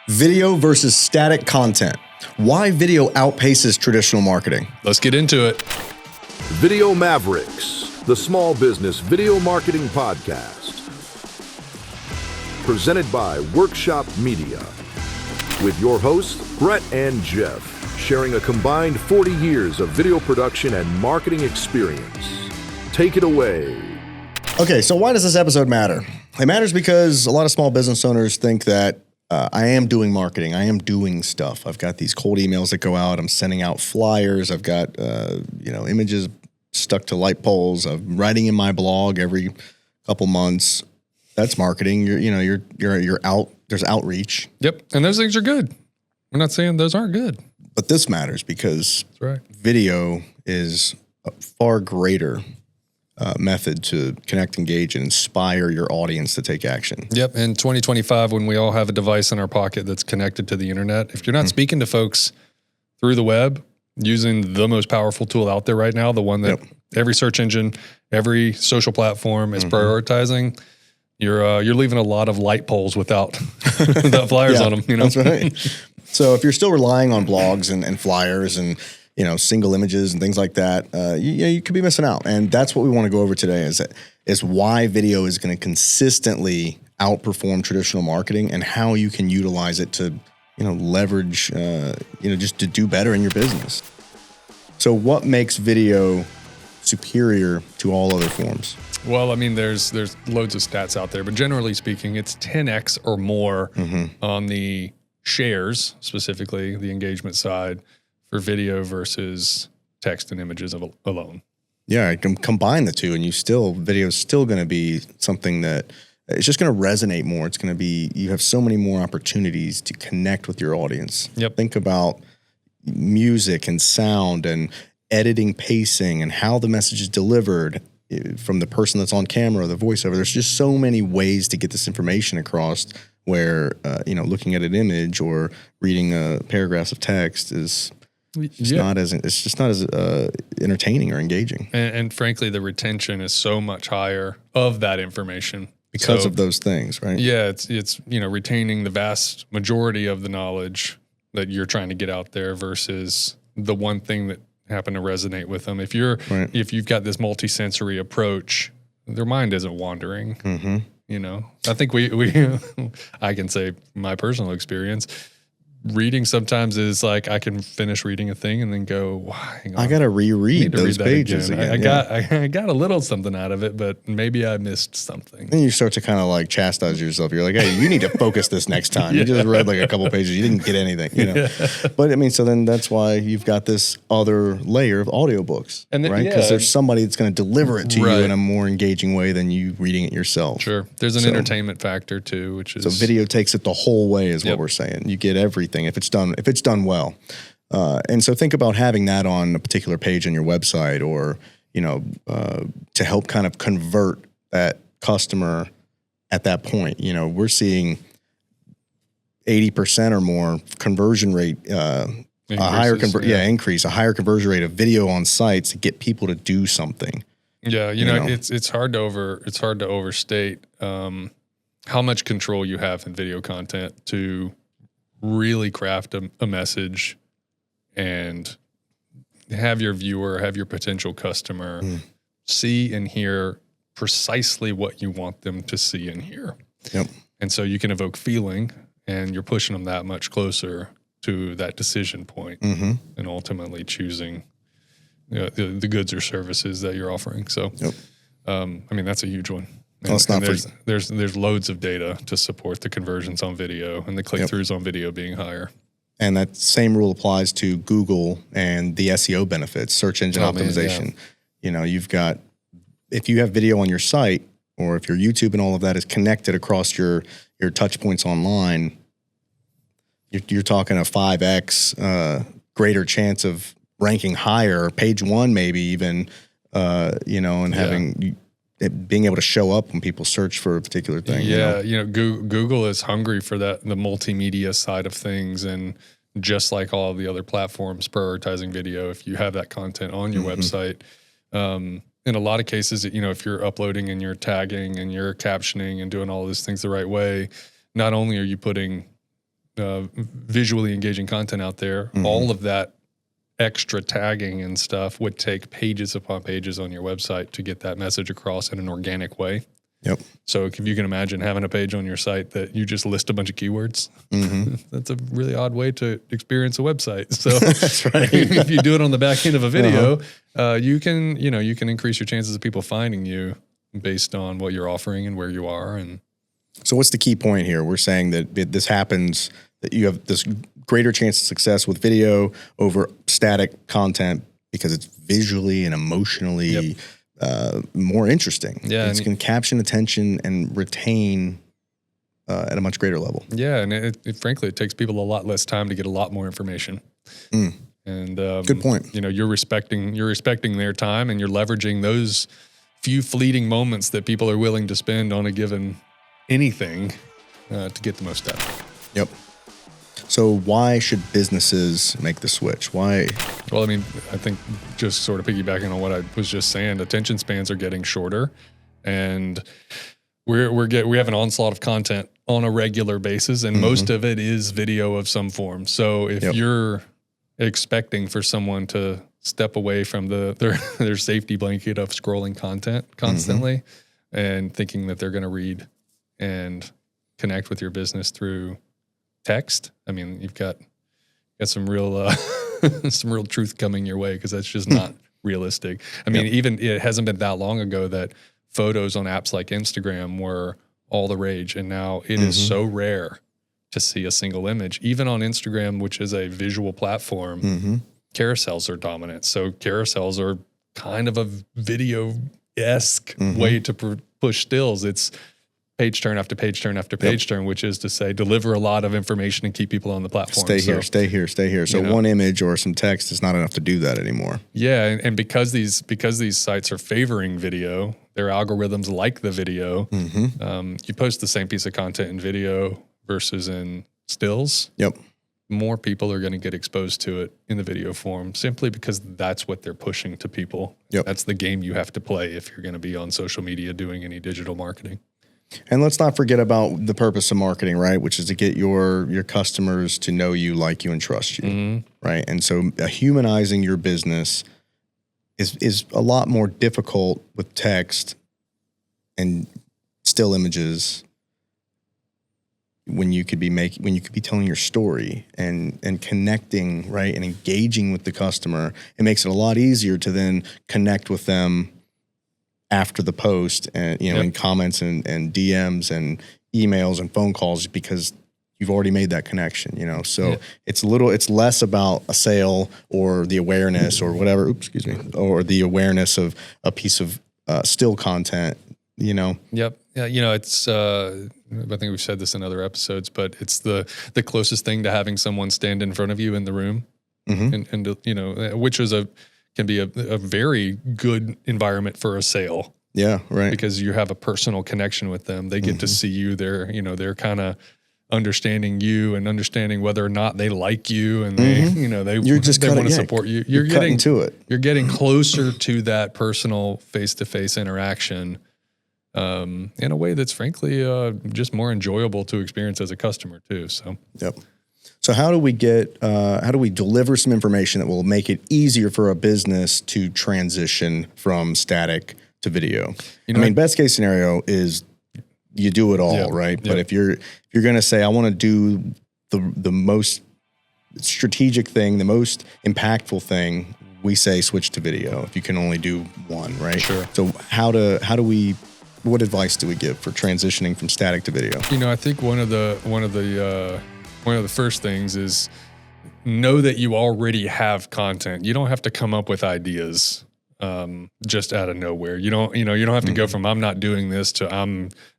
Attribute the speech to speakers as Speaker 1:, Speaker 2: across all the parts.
Speaker 1: Video versus static content. Why video outpaces traditional marketing.
Speaker 2: Let's get into it.
Speaker 3: Video Mavericks, the small business video marketing podcast. Presented by Workshop Media. With your hosts, Brett and Jeff, sharing a combined 40 years of video production and marketing experience. Take it away.
Speaker 1: Okay, so why does this episode matter? It matters because a lot of small business owners think that I am doing marketing. I am doing stuff. I've got these cold emails that go out. I'm sending out flyers. I've got images stuck to light poles. I'm writing in my blog every couple months. That's marketing. You're out. There's outreach.
Speaker 2: Yep, and those things are good. We're not saying those aren't good.
Speaker 1: But this matters because
Speaker 2: That's right.
Speaker 1: Video is a far greater method to connect, engage, and inspire your audience to take action.
Speaker 2: Yep. In 2025, when we all have a device in our pocket that's connected to the internet, if you're not speaking to folks through the web, using the most powerful tool out there right now, the one that every search engine, every social platform is prioritizing, you're leaving a lot of light poles without flyers on them.
Speaker 1: That's right. So if you're still relying on blogs and flyers and single images and things like that, you could be missing out. And that's what we want to go over today is why video is going to consistently outperform traditional marketing and how you can utilize it to, leverage, just to do better in your business. So what makes video superior to all other forms?
Speaker 2: Well, I mean, there's loads of stats out there, but generally speaking, it's 10x or more on the shares, specifically the engagement side, for video versus text and images alone.
Speaker 1: Yeah, I can combine the two, and video is still going to be something that it's just going to resonate more. It's going to be, you have so many more opportunities to connect with your audience.
Speaker 2: Yep.
Speaker 1: Think about music and sound and editing, pacing, and how the message is delivered from the person that's on camera, the voiceover. There's just so many ways to get this information across where, looking at an image or reading paragraphs of text is not as entertaining or engaging.
Speaker 2: And frankly, the retention is so much higher of that information
Speaker 1: because of those things, right?
Speaker 2: Yeah, it's retaining the vast majority of the knowledge that you're trying to get out there versus the one thing that happened to resonate with them. If you've got this multisensory approach, their mind isn't wandering. I think I can say my personal experience. Reading sometimes is like I can finish reading a thing and then go, hang on,
Speaker 1: I got to reread those pages again.
Speaker 2: I got a little something out of it, but maybe I missed something.
Speaker 1: Then you start to kind of like chastise yourself. You're like, hey, you need to focus this next time. You just read like a couple pages. You didn't get anything, But I mean, so then that's why you've got this other layer of audiobooks, right? Because there's somebody that's going to deliver it to you in a more engaging way than you reading it yourself.
Speaker 2: Sure. There's an entertainment factor too, which is...
Speaker 1: So video takes it the whole way is what we're saying. You get everything if it's done well. And so think about having that on a particular page on your website or, to help kind of convert that customer at that point. We're seeing 80% or more conversion rate, a higher conversion rate of video on sites to get people to do something.
Speaker 2: Yeah, it's hard to overstate how much control you have in video content to really craft a message and have your viewer, have your potential customer see and hear precisely what you want them to see and hear.
Speaker 1: Yep.
Speaker 2: And so you can evoke feeling and you're pushing them that much closer to that decision point and ultimately choosing the goods or services that you're offering. So, that's a huge one. There's loads of data to support the conversions on video and the click-throughs on video being higher.
Speaker 1: And that same rule applies to Google and the SEO benefits, search engine optimization. You've got, if you have video on your site or if your YouTube and all of that is connected across your touch points online, you're talking a 5x greater chance of ranking higher, page one maybe even, and having... being able to show up when people search for a particular thing.
Speaker 2: Yeah, Google is hungry for that, the multimedia side of things, and just like all of the other platforms prioritizing video, if you have that content on your website, in a lot of cases, if you're uploading and you're tagging and you're captioning and doing all these things the right way, not only are you putting visually engaging content out there, all of that extra tagging and stuff would take pages upon pages on your website to get that message across in an organic way.
Speaker 1: Yep.
Speaker 2: So if you can imagine having a page on your site that you just list a bunch of keywords, that's a really odd way to experience a website. So
Speaker 1: that's right.
Speaker 2: If you do it on the back end of a video, you can increase your chances of people finding you based on what you're offering and where you are. And
Speaker 1: so what's the key point here? We're saying that this happens, that you have this greater chance of success with video over static content because it's visually and emotionally more interesting.
Speaker 2: Yeah,
Speaker 1: it's going to caption attention and retain at a much greater level.
Speaker 2: Yeah, and frankly, it takes people a lot less time to get a lot more information. And
Speaker 1: good point.
Speaker 2: You're respecting their time, and you're leveraging those few fleeting moments that people are willing to spend on a given anything to get the most out of it.
Speaker 1: Yep. So why should businesses make the switch? Why?
Speaker 2: Well, I mean, I think just sort of piggybacking on what I was just saying, attention spans are getting shorter, and we have an onslaught of content on a regular basis, and most of it is video of some form. So if you're expecting for someone to step away from their safety blanket of scrolling content constantly and thinking that they're going to read and connect with your business through text, I mean, you've got some real some real truth coming your way, because that's just not realistic. I mean, even it hasn't been that long ago that photos on apps like Instagram were all the rage, and now it is so rare to see a single image. Even on Instagram, which is a visual platform, carousels are dominant. So carousels are kind of a video-esque way to push stills. It's page turn after page turn after page turn, which is to say deliver a lot of information and keep people on the platform.
Speaker 1: Stay here. So one image or some text is not enough to do that anymore.
Speaker 2: Yeah, and because these sites are favoring video, their algorithms like the video. You post the same piece of content in video versus in stills.
Speaker 1: Yep.
Speaker 2: More people are going to get exposed to it in the video form simply because that's what they're pushing to people.
Speaker 1: Yep.
Speaker 2: That's the game you have to play if you're going to be on social media doing any digital marketing.
Speaker 1: And let's not forget about the purpose of marketing, right? Which is to get your customers to know you, like you, and trust you, right? And so humanizing your business is a lot more difficult with text and still images when you could be telling your story and connecting, right, and engaging with the customer. It makes it a lot easier to then connect with them after the post, and in comments and DMs and emails and phone calls, because you've already made that connection. So it's less about a sale or the awareness or whatever. Or the awareness of a piece of still content.
Speaker 2: Yep. Yeah. It's. I think we've said this in other episodes, but it's the closest thing to having someone stand in front of you in the room, and which is can be a very good environment for a sale.
Speaker 1: Yeah, right.
Speaker 2: Because you have a personal connection with them. They get to see you. They're kind of understanding you and understanding whether or not they like you, and they want to support you. You're getting
Speaker 1: to it.
Speaker 2: You're getting closer to that personal face-to-face interaction in a way that's frankly just more enjoyable to experience as a customer too. So
Speaker 1: yep. So how do we deliver some information that will make it easier for a business to transition from static to video? Best case scenario is you do it all, right? But if you're going to say, I want to do the most strategic thing, the most impactful thing, we say switch to video if you can only do one, right?
Speaker 2: Sure.
Speaker 1: So what advice do we give for transitioning from static to video?
Speaker 2: I think one of the first things is know that you already have content. You don't have to come up with ideas just out of nowhere. You don't have to go from I'm not doing this to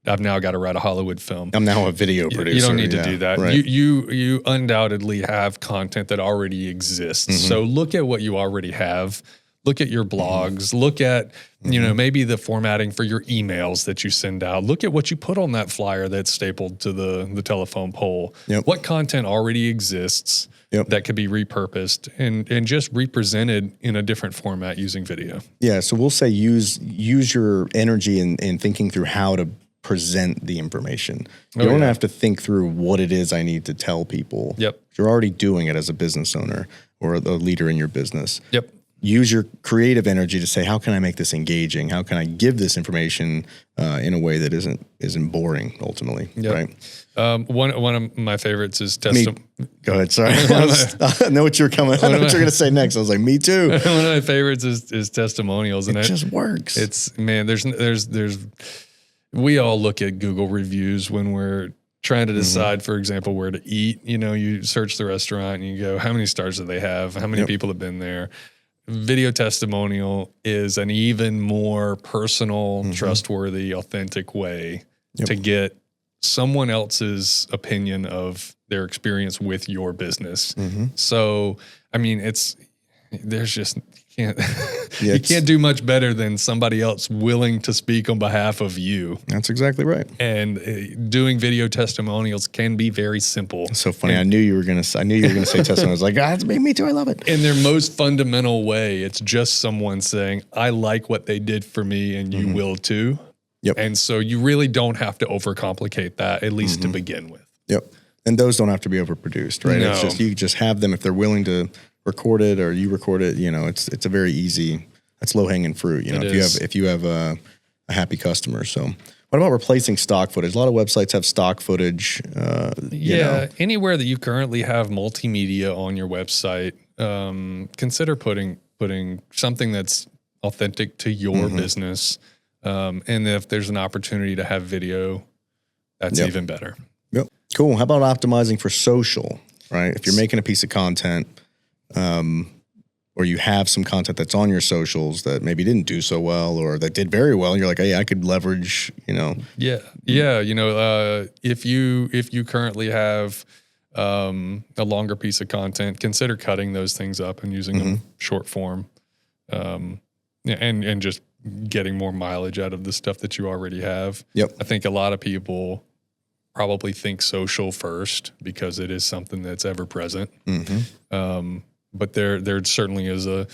Speaker 2: I've now got to write a Hollywood film.
Speaker 1: I'm now a video producer.
Speaker 2: You don't need to do that.
Speaker 1: Right.
Speaker 2: You undoubtedly have content that already exists. So look at what you already have. Look at your blogs. Look at, maybe the formatting for your emails that you send out. Look at what you put on that flyer that's stapled to the telephone pole.
Speaker 1: Yep.
Speaker 2: What content already exists that could be repurposed and just represented in a different format using video.
Speaker 1: Yeah, so we'll say use your energy in thinking through how to present the information. You don't have to think through what it is I need to tell people.
Speaker 2: Yep.
Speaker 1: You're already doing it as a business owner or a leader in your business.
Speaker 2: Yep.
Speaker 1: Use your creative energy to say, how can I make this engaging? How can I give this information in a way that isn't boring ultimately, right?
Speaker 2: One of my favorites is
Speaker 1: Go ahead. Sorry, I know what you're coming. I know what you're going to say next. I was like, me too.
Speaker 2: One of my favorites is testimonials, and
Speaker 1: it just works.
Speaker 2: It's man. There's. We all look at Google reviews when we're trying to decide, for example, where to eat. You know, you search the restaurant and you go, how many stars do they have? How many people have been there? Video testimonial is an even more personal, trustworthy, authentic way to get someone else's opinion of their experience with your business. So, I mean, you can't do much better than somebody else willing to speak on behalf of you.
Speaker 1: That's exactly right.
Speaker 2: And doing video testimonials can be very simple.
Speaker 1: It's so funny. I knew you were gonna say testimonial. I was like, that's me too. I love it.
Speaker 2: In their most fundamental way, it's just someone saying, I like what they did for me and you will too.
Speaker 1: Yep.
Speaker 2: And so you really don't have to overcomplicate that, at least to begin with.
Speaker 1: Yep. And those don't have to be overproduced, right?
Speaker 2: No.
Speaker 1: It's just, you just have them if they're willing to record it or you record it, you know, it's a very easy, that's low hanging fruit, you know, if you have a happy customer. So what about replacing stock footage? A lot of websites have stock footage. You know.
Speaker 2: Anywhere that you currently have multimedia on your website, consider putting something that's authentic to your business. And if there's an opportunity to have video, that's even better.
Speaker 1: Yep. Cool. How about optimizing for social, right? If you're making a piece of content, or you have some content that's on your socials that maybe didn't do so well or that did very well, and you're like, hey, I could leverage, you know.
Speaker 2: Yeah. You know, if you currently have a longer piece of content, consider cutting those things up and using them short form, and just getting more mileage out of the stuff that you already have.
Speaker 1: Yep.
Speaker 2: I think a lot of people probably think social first because it is something that's ever present. But there certainly is a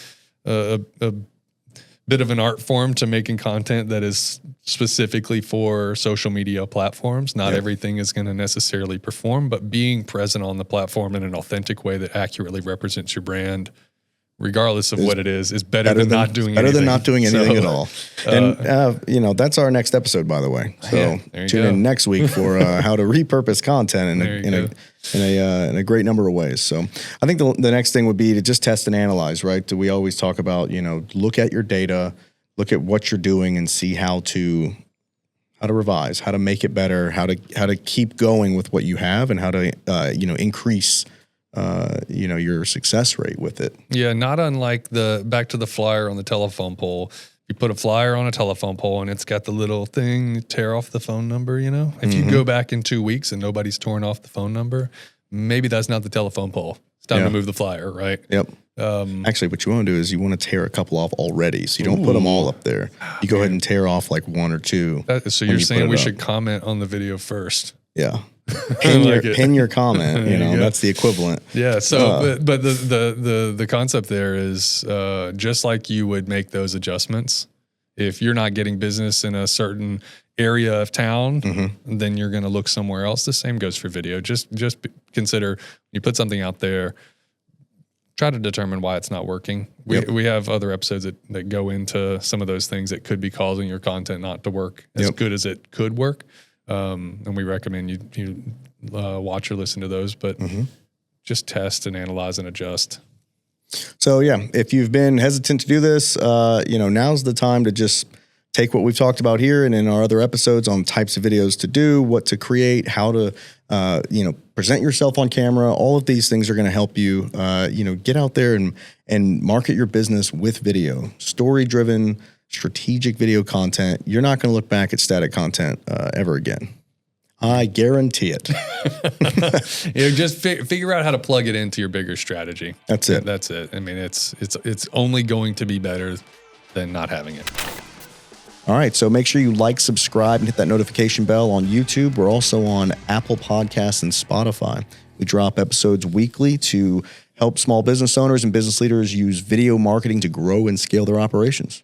Speaker 2: bit of an art form to making content that is specifically for social media platforms. Not everything is going to necessarily perform, but being present on the platform in an authentic way that accurately represents your brand, regardless of what it is better than not doing anything.
Speaker 1: Better than not doing anything at all. And, you know, that's our next episode, by the way. So tune in next week for how to repurpose content in a great number of ways. So I think the next thing would be to just test and analyze, right? We always talk about, you know, look at your data, look at what you're doing and see how to revise, how to make it better, how to keep going with what you have and how to, you know, increase you know, your success rate with it.
Speaker 2: Yeah, not unlike back to the flyer on the telephone pole. You put a flyer on a telephone pole and it's got the little thing, tear off the phone number, you know? If you go back in 2 weeks and nobody's torn off the phone number, maybe that's not the telephone pole. It's time to move the flyer, right?
Speaker 1: Yep. Actually, what you want to do is you want to tear a couple off already, so you don't put them all up there. You go ahead and tear off like one or two.
Speaker 2: So you're saying we should comment on the video first?
Speaker 1: Yeah. Pin your comment, you know, that's the equivalent.
Speaker 2: Yeah. So, but the concept there is just like you would make those adjustments. If you're not getting business in a certain area of town, then you're going to look somewhere else. The same goes for video. Just consider you put something out there, try to determine why it's not working. We have other episodes that go into some of those things that could be causing your content not to work as good as it could work. And we recommend you watch or listen to those, but just test and analyze and adjust.
Speaker 1: So yeah, if you've been hesitant to do this, you know, now's the time to just take what we've talked about here and in our other episodes on types of videos to do, what to create, how to, you know, present yourself on camera. All of these things are going to help you, you know, get out there and market your business with video, story-driven, strategic video content. You're not going to look back at static content ever again. I guarantee it.
Speaker 2: You know, just figure out how to plug it into your bigger strategy.
Speaker 1: That's it.
Speaker 2: That's it. I mean, it's only going to be better than not having it.
Speaker 1: All right, so make sure you like, subscribe, and hit that notification bell on YouTube. We're also on Apple Podcasts and Spotify. We drop episodes weekly to help small business owners and business leaders use video marketing to grow and scale their operations.